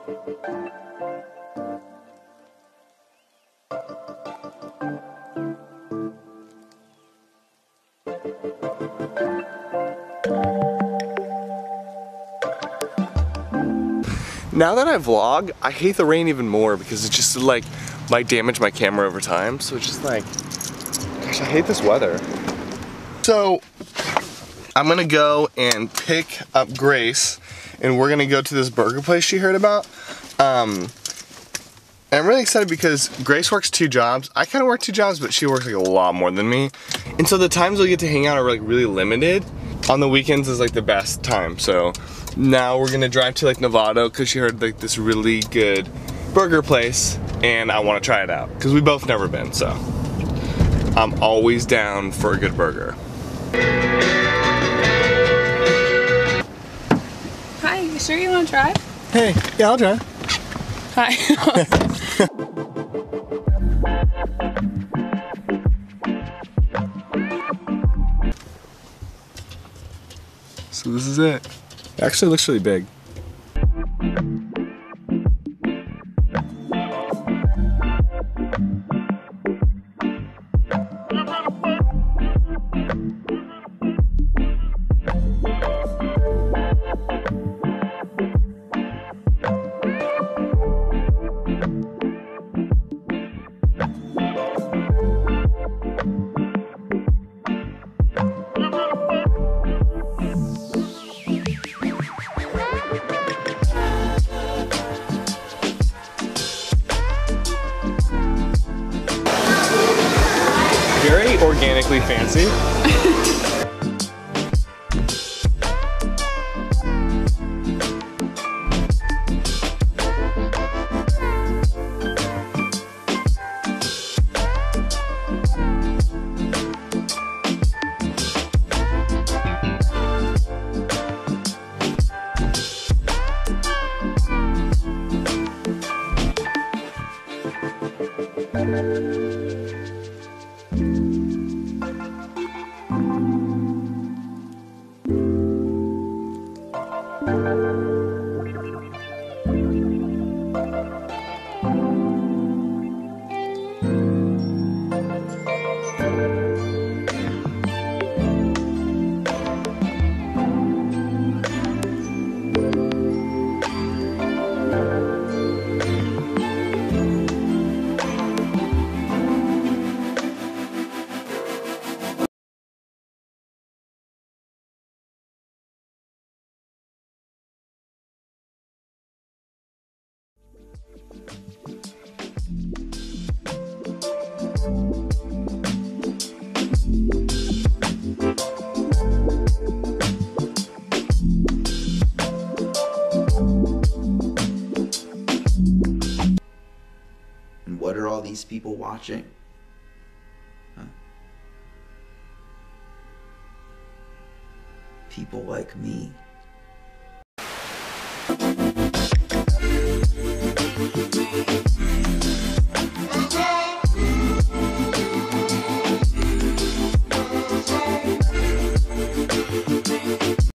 Now that I vlog, I hate the rain even more because it just like might damage my camera over time. So it's just like, gosh, I hate this weather. So I'm gonna go and pick up Grace and we're gonna go to this burger place she heard about. And I'm really excited because Grace works 2 jobs. I kind of work 2 jobs, but she works like a lot more than me. And so the times we get to hang out are like really limited. On the weekends is like the best time. So now we're gonna drive to like Novato because she heard like this really good burger place and I want to try it out because we both never been. So I'm always down for a good burger. Hi, you sure you want to drive? Hey, yeah, I'll drive. Hi. So this is it. It actually looks really big. Very organically fancy. And what are all these people watching? Huh? People like me.